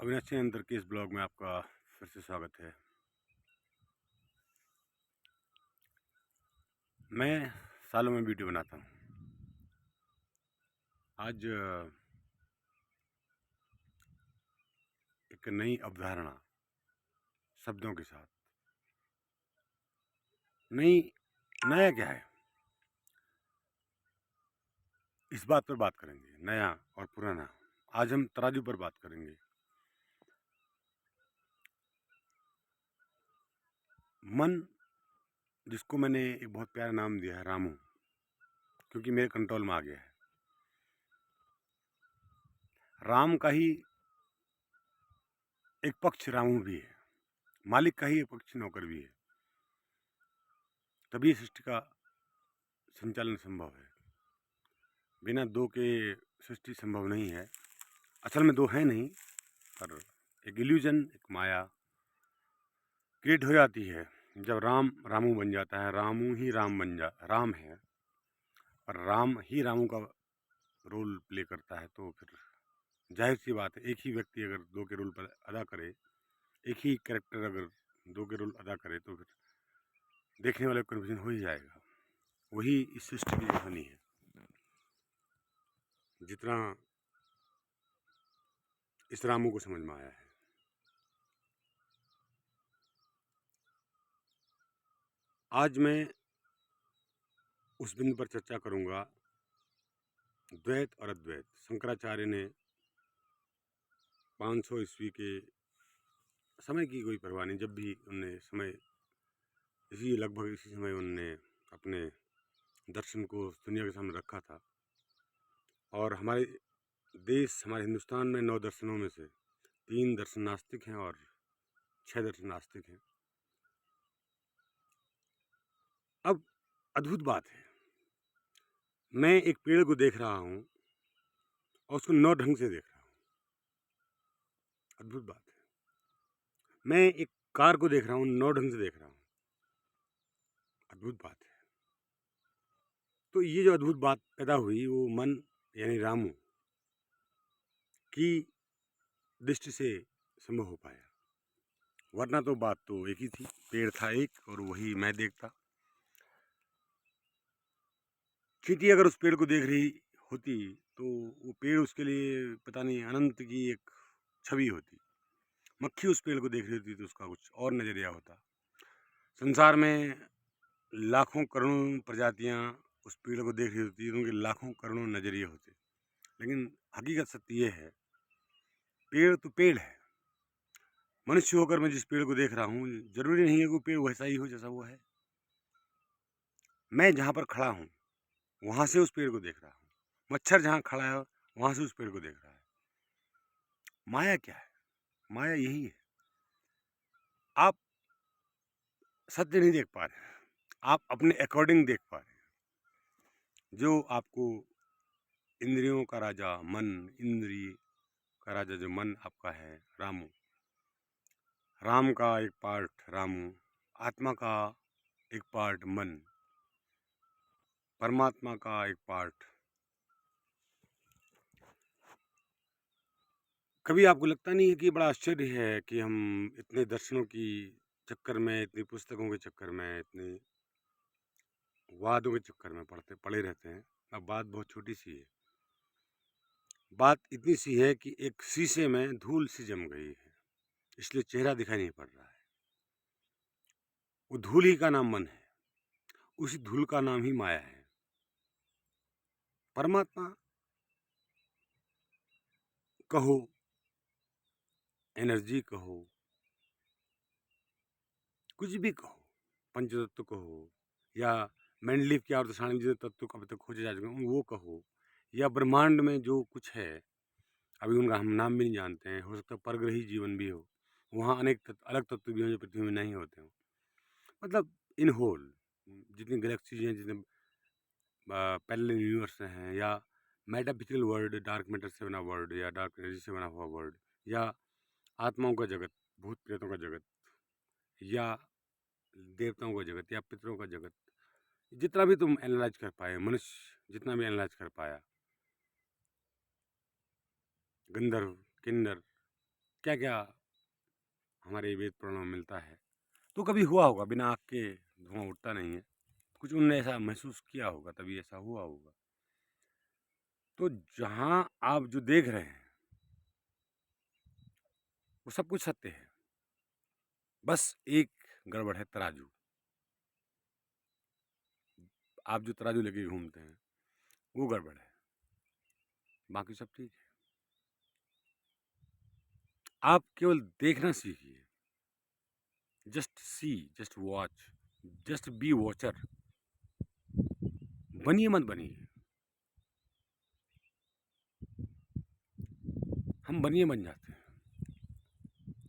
अविनाशी अंतर के इस ब्लॉग में आपका फिर से स्वागत है। मैं सालों में वीडियो बनाता हूँ। आज एक नई अवधारणा शब्दों के साथ नया क्या है, इस बात पर बात करेंगे। नया और पुराना। आज हम तराजू पर बात करेंगे। मन, जिसको मैंने एक बहुत प्यारा नाम दिया है रामू, क्योंकि मेरे कंट्रोल में आ गया है। राम का ही एक पक्ष रामू भी है, मालिक का ही एक पक्ष नौकर भी है। तभी सृष्टि का संचालन संभव है। बिना दो के सृष्टि संभव नहीं है। असल में दो है नहीं, पर एक इल्यूजन, एक माया क्रिएट हो जाती है जब राम रामू बन जाता है। रामू ही राम है, और राम ही रामू का रोल प्ले करता है। तो फिर जाहिर सी बात है, एक ही व्यक्ति अगर दो के रोल पर अदा करे, एक ही कैरेक्टर अगर दो के रोल अदा करे, तो फिर देखने वाले को कन्फ्यूजन हो ही जाएगा। वही इस सृष्टि की कहानी है। जितना इस रामू को समझ में आया है। आज मैं उस बिंदु पर चर्चा करूंगा, द्वैत और अद्वैत। शंकराचार्य ने 500 ईस्वी के समय की कोई परवाह नहीं, जब भी उनने समय लगभग इसी समय उनने अपने दर्शन को दुनिया के सामने रखा था। और हमारे देश, हमारे हिंदुस्तान में 9 दर्शनों में से 3 दर्शन नास्तिक हैं और 6 दर्शन नास्तिक हैं। अब अद्भुत बात है, मैं एक पेड़ को देख रहा हूँ और उसको 9 ढंग से देख रहा हूँ। अद्भुत बात है। मैं एक कार को देख रहा हूँ, 9 ढंग से देख रहा हूँ। अद्भुत बात है। तो ये जो अद्भुत बात पैदा हुई, वो मन यानी रामू की दृष्टि से संभव हो पाया। वरना तो बात तो एक ही थी, पेड़ था एक और वही मैं देखता। चींटी अगर उस पेड़ को देख रही होती तो वो पेड़ उसके लिए पता नहीं अनंत की एक छवि होती। मक्खी उस पेड़ को देख रही होती तो उसका कुछ और नजरिया होता। संसार में लाखों करोड़ों प्रजातियां उस पेड़ को देख रही होती, उनके लाखों करोड़ों नजरिए होते। लेकिन हकीकत सत्य ये है, पेड़ तो पेड़ है। मनुष्य होकर मैं जिस पेड़ को देख रहा हूँ, जरूरी नहीं है कि वो पेड़ वैसा ही हो जैसा वो है। मैं जहाँ पर खड़ा हूँ वहां से उस पेड़ को देख रहा हूँ। मच्छर जहाँ खड़ा है वहां से उस पेड़ को देख रहा है। माया क्या है? माया यही है, आप सत्य नहीं देख पा रहे, आप अपने अकॉर्डिंग देख पा रहे। जो आपको इंद्रियों का राजा मन, इंद्रिय का राजा जो मन आपका है रामू, राम का एक पार्ट रामू, आत्मा का एक पार्ट मन, परमात्मा का एक पार्ट। कभी आपको लगता नहीं है कि बड़ा आश्चर्य है कि हम इतने दर्शनों की चक्कर में, इतनी पुस्तकों के चक्कर में, इतने वादों के चक्कर में पड़े रहते हैं। अब बात बहुत छोटी सी है। बात इतनी सी है कि एक शीशे में धूल सी जम गई है, इसलिए चेहरा दिखाई नहीं पड़ रहा है। वो धूल ही का नाम मन है, उसी धूल का नाम ही माया है। परमात्मा कहो, एनर्जी कहो, कुछ भी कहो, पंचतत्व कहो, या मेंडलीफ की आवर्तसारणी में जो तत्व कब तक खोजे जा चुके हैं वो कहो, या ब्रह्मांड में जो कुछ है अभी उनका हम नाम भी नहीं जानते हैं। हो सकता है परग्रही जीवन भी हो, वहाँ अनेक अलग तत्व भी हों जो पृथ्वी में नहीं होते हों। मतलब इन होल जितनी गैलेक्सीज हैं, जितने पैरेलल यूनिवर्स हैं, या मेटाफिजिकल वर्ल्ड, डार्क मैटर से बना वर्ल्ड, या डार्क एनर्जी से बना हुआ वर्ल्ड, या आत्माओं का जगत, भूत प्रेतों का जगत, या देवताओं का जगत, या पितरों का जगत, जितना भी तुम एनालाइज कर पाए, मनुष्य जितना भी एनालाइज कर पाया, गंधर्व, किन्नर, क्या क्या हमारे वेद पुराणों में मिलता है। तो कभी हुआ होगा, बिना आग के धुआं उठता नहीं है, कुछ उन्होंने ऐसा महसूस किया होगा, तभी ऐसा हुआ होगा। तो जहाँ आप जो देख रहे हैं वो सब कुछ सत्य है, बस एक गड़बड़ है, तराजू। आप जो तराजू लेके घूमते हैं वो गड़बड़ है, बाकी सब ठीक है। आप केवल देखना सीखिए, just see, just watch, just be watcher. बनिए मत बनिए, हम बनिए बन जाते हैं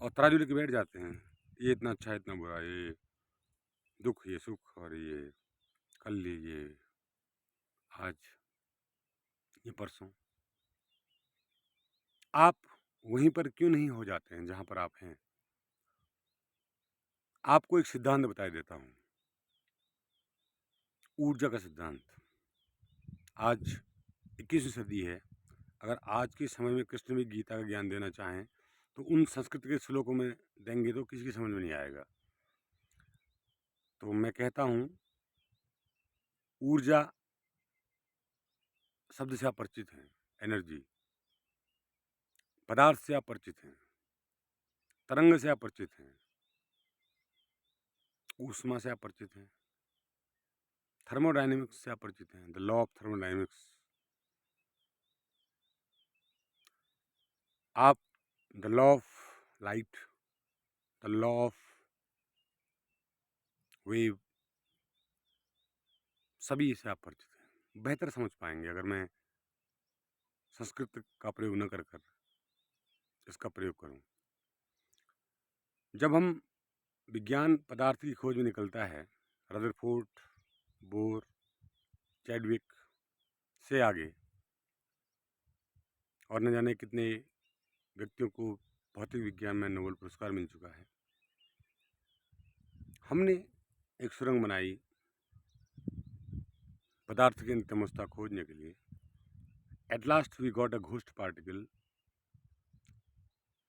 और तराजू लेके बैठ जाते हैं, ये इतना अच्छा, इतना बुरा, ये दुख, ये सुख, और ये कल, ये आज, ये परसों। आप वहीं पर क्यों नहीं हो जाते हैं जहाँ पर आप हैं? आपको एक सिद्धांत बता देता हूँ, ऊर्जा का सिद्धांत। आज 21वीं सदी है, अगर आज के समय में कृष्ण भी गीता का ज्ञान देना चाहें तो उन संस्कृत के श्लोकों में देंगे तो किसी की समझ में नहीं आएगा। तो मैं कहता हूँ, ऊर्जा शब्द से आप परिचित हैं, एनर्जी। पदार्थ से आप परिचित हैं, तरंग से आप परिचित हैं, ऊष्मा से आप परिचित हैं, थर्मोडायनेमिक्स से आप परिचित हैं, द लॉ ऑफ थर्मोडायनेमिक्स। आप the law of light, the law of wave, सभी से आप परिचित हैं। बेहतर समझ पाएंगे अगर मैं संस्कृत का प्रयोग न कर कर इसका प्रयोग करूं। जब हम विज्ञान पदार्थ की खोज में निकलता है, रदरफोर्ड, बोर, चैडविक से आगे, और न जाने कितने व्यक्तियों को भौतिक विज्ञान में नोबेल पुरस्कार मिल चुका है, हमने एक सुरंग बनाई पदार्थ की नित्यमता खोजने के लिए। At last we got a ghost particle.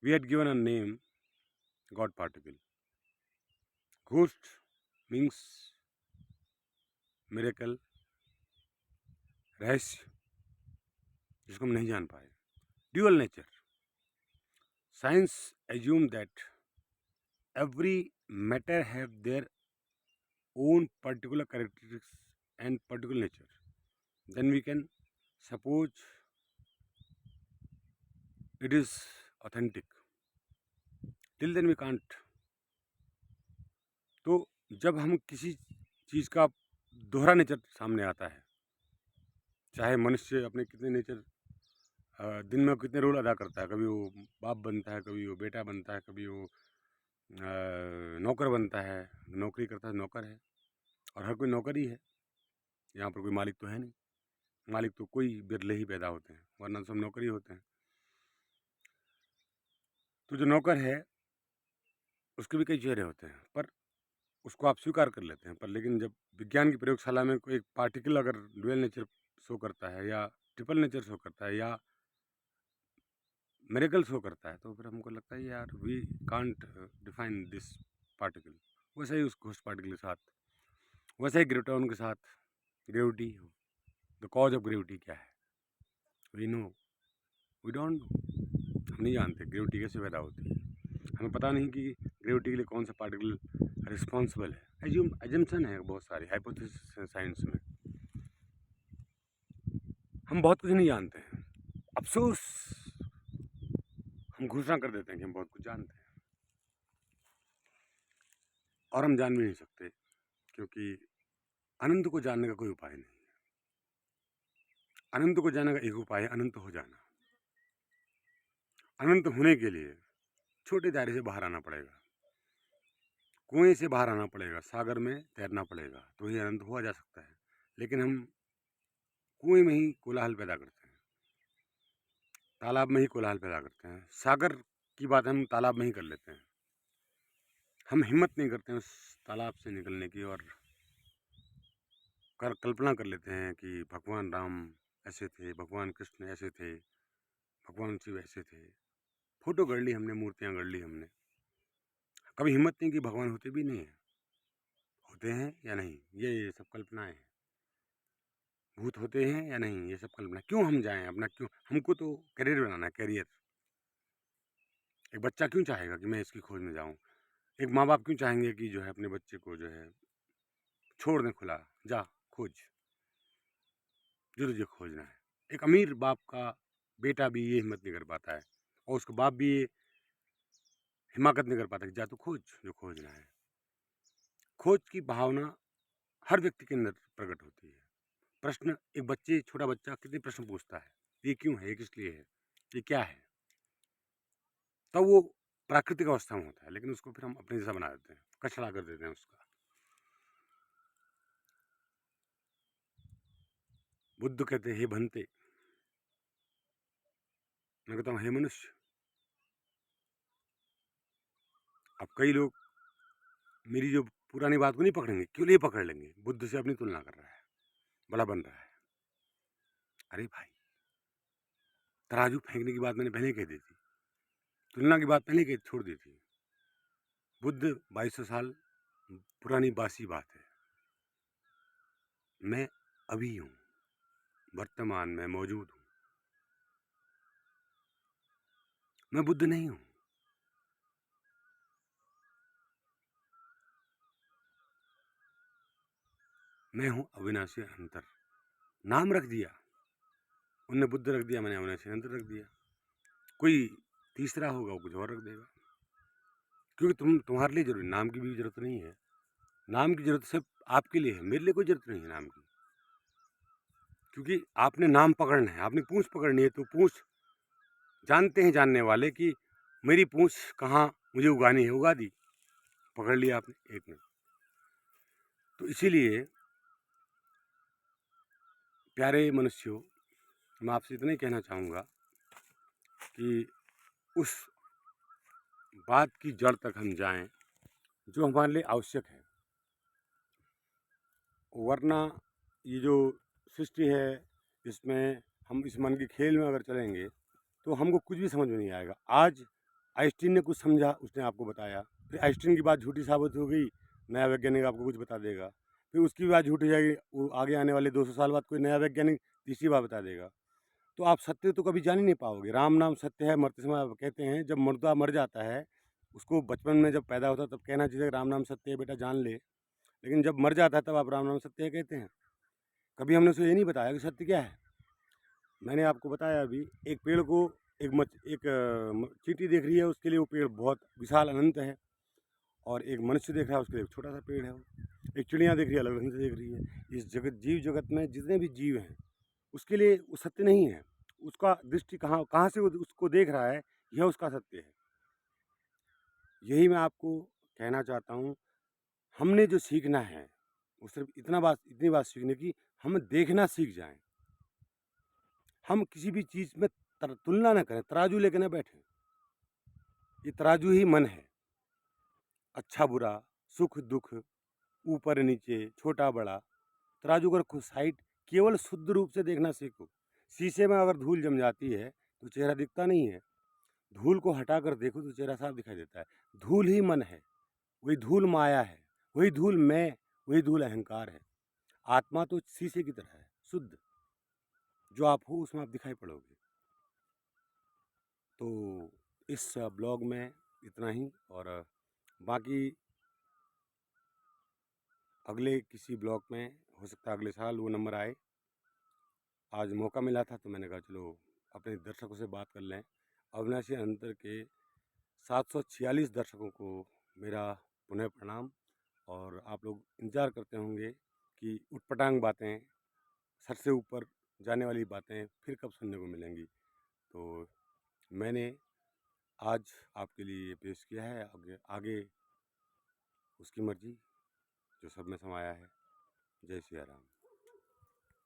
We had given a name, God particle. Ghost means miracle, रहस्य, जिसको हम नहीं जान पाए। Dual nature. Science assume that every matter have their own particular characteristics and particular nature. Then we can suppose it is authentic. Till then we can't. तो जब हम किसी चीज़ का दोहरा नेचर सामने आता है, चाहे मनुष्य अपने कितने नेचर दिन में कितने रोल अदा करता है, कभी वो बाप बनता है, कभी वो बेटा बनता है, कभी वो नौकर बनता है, नौकरी करता है, नौकर है, और हर कोई नौकर ही है। यहाँ पर कोई मालिक तो है नहीं, मालिक तो कोई बिरले ही पैदा होते हैं, वरना सब नौकर ही होते हैं। तो जो नौकर है उसके भी कई चेहरे होते हैं, पर उसको आप स्वीकार कर लेते हैं। पर लेकिन जब विज्ञान की प्रयोगशाला में कोई एक पार्टिकल अगर डुअल नेचर शो करता है, या ट्रिपल नेचर शो करता है, या मिरेकल शो करता है, तो फिर हमको लगता है यार we can't define this particle. वैसे ही उस घोस्ट पार्टिकल के साथ, वैसे ही ग्रेविटॉन के साथ, gravity, the cause of gravity क्या है, we know, we don't know, हम नहीं जानते ग्रेविटी कैसे पैदा होती है। हमें पता नहीं कि ग्रेविटी के लिए कौन सा पार्टिकल रिस्पॉन्सिबल है। एजम्पशन है बहुत सारी, हाइपोथेसिस है साइंस में, हम बहुत कुछ नहीं जानते हैं। अफसोस, हम घोषणा कर देते हैं कि हम बहुत कुछ जानते हैं, और हम जान भी नहीं सकते, क्योंकि अनंत को जानने का कोई उपाय नहीं है। अनंत को जानने का एक उपाय है अनंत हो जाना। अनंत होने के लिए छोटे दायरे से बाहर आना पड़ेगा, कुएं से बाहर आना पड़ेगा, सागर में तैरना पड़ेगा, तो ही अनंत हुआ जा सकता है। लेकिन हम कुएं में ही कोलाहल पैदा करते हैं, तालाब में ही कोलाहल पैदा करते हैं, सागर की बात हम तालाब में ही कर लेते हैं। हम हिम्मत नहीं करते हैं उस तालाब से निकलने की, और कल्पना कर लेते हैं कि भगवान राम ऐसे थे, भगवान कृष्ण ऐसे थे, भगवान शिव ऐसे थे। फोटो गढ़ ली हमने, मूर्तियाँ गढ़ ली हमने, कभी हिम्मत नहीं कि भगवान होते भी नहीं हैं, होते हैं या नहीं ये सब कल्पनाएं हैं, भूत होते हैं या नहीं ये सब कल्पना। क्यों हम जाएं अपना, क्यों, हमको तो करियर बनाना है, करियर। एक बच्चा क्यों चाहेगा कि मैं इसकी खोज में जाऊं, एक माँ बाप क्यों चाहेंगे कि जो है अपने बच्चे को जो है छोड़ दें खुला, जा खोज जो तुझे खोजना है। एक अमीर बाप का बेटा भी ये हिम्मत नहीं कर पाता है, और उसका बाप भी ये हिमाकत नहीं कर पाता कि जा तू खोज जो खोजना है। खोज की भावना हर व्यक्ति के अंदर प्रकट होती है। प्रश्न, एक बच्चे, छोटा बच्चा कितने प्रश्न पूछता है, ये क्यों है, ये किस लिए है, ये क्या है, तब वो प्राकृतिक अवस्था में होता है, लेकिन उसको फिर हम अपने जैसा बना देते हैं, कचरा कर देते हैं उसका। बुद्ध कहते हैं हे भंते, मैं कहता हूँ हे मनुष्य। अब कई लोग मेरी जो पुरानी बात को नहीं पकड़ेंगे, क्यों नहीं पकड़ लेंगे, बुद्ध से अपनी तुलना कर रहा है, बड़ा बन रहा है। अरे भाई, तराजू फेंकने की बात मैंने पहले कह दी थी, तुलना की बात पहले छोड़ दी थी। बुद्ध 2200 साल पुरानी बासी बात है। मैं अभी हूँ, वर्तमान में मौजूद हूँ, मैं बुद्ध नहीं हूँ। मैं हूँ अविनाशी अंतर। नाम रख दिया उनने, बुद्ध रख दिया, मैंने अविनाशी अंतर रख दिया। कोई तीसरा होगा वो कुछ और रख देगा, क्योंकि तुम्हारे लिए जरूरी, नाम की भी जरूरत नहीं है। नाम की जरूरत सिर्फ आपके लिए है, मेरे लिए कोई जरूरत नहीं है नाम की, क्योंकि आपने नाम पकड़ना है, आपने पूंछ पकड़नी है। तो पूंछ जानते हैं जानने वाले कि मेरी पूंछ कहाँ मुझे उगानी है, उगा दी, पकड़ लिया आपने एक ने। तो इसीलिए प्यारे मनुष्यों, मैं आपसे इतना ही कहना चाहूँगा कि उस बात की जड़ तक हम जाएं जो हमारे लिए आवश्यक है, वरना ये जो सृष्टि है इसमें हम इस मन के खेल में अगर चलेंगे तो हमको कुछ भी समझ में नहीं आएगा। आज आइंस्टीन ने कुछ समझा, उसने आपको बताया, फिर आइंस्टीन की बात झूठी साबित हो गई, नया वैज्ञानिक आपको कुछ बता देगा, फिर उसकी बात झूठी जाएगी, वो आगे आने वाले 200 साल बाद कोई नया वैज्ञानिक तीसरी बात बता देगा। तो आप सत्य तो कभी जान ही नहीं पाओगे। राम नाम सत्य है, मरते समय आप कहते हैं, जब मुर्दा मर जाता है उसको बचपन में जब पैदा होता है तब कहना चाहिए राम नाम सत्य है बेटा जान ले, लेकिन जब मर जाता है तब आप राम नाम सत्य है कहते हैं। कभी हमने उसे ये नहीं बताया कि सत्य क्या है। मैंने आपको बताया अभी, एक पेड़ को एक चींटी देख रही है, उसके लिए वो पेड़ बहुत विशाल अनंत है, और एक मनुष्य देख रहा है उसके लिए छोटा सा पेड़ है। वो एक चिड़िया देख रही है, अलग ढंग से देख रही है। इस जगत, जीव जगत में जितने भी जीव हैं उसके लिए वो सत्य नहीं है। उसका दृष्टि कहाँ कहाँ से वो उसको देख रहा है, यह उसका सत्य है। यही मैं आपको कहना चाहता हूँ। हमने जो सीखना है वो सिर्फ इतनी बात सीखने की, हम देखना सीख जाएं। हम किसी भी चीज़ में तुलना ना करें, तराजू लेके ना बैठें। ये तराजू ही मन है, अच्छा बुरा, सुख दुख, ऊपर नीचे, छोटा बड़ा, तराजू का खुद साइड केवल शुद्ध रूप से देखना सीखो। शीशे में अगर धूल जम जाती है तो चेहरा दिखता नहीं है, धूल को हटाकर देखो तो चेहरा साफ दिखाई देता है। धूल ही मन है, वही धूल माया है, वही धूल मैं, वही धूल अहंकार है। आत्मा तो शीशे की तरह है, शुद्ध, जो आप हो उसमें आप दिखाई पड़ोगे। तो इस ब्लॉग में इतना ही, और बाकी अगले किसी ब्लॉग में हो सकता है अगले साल वो नंबर आए। आज मौका मिला था तो मैंने कहा चलो अपने दर्शकों से बात कर लें। अविनाशी अंतर के 746 दर्शकों को मेरा पुनः प्रणाम, और आप लोग इंतज़ार करते होंगे कि उटपटांग बातें, सर से ऊपर जाने वाली बातें फिर कब सुनने को मिलेंगी। तो मैंने आज आपके लिए ये पेश किया है, आगे उसकी मर्जी जो सब में समाया है। जय सिया राम।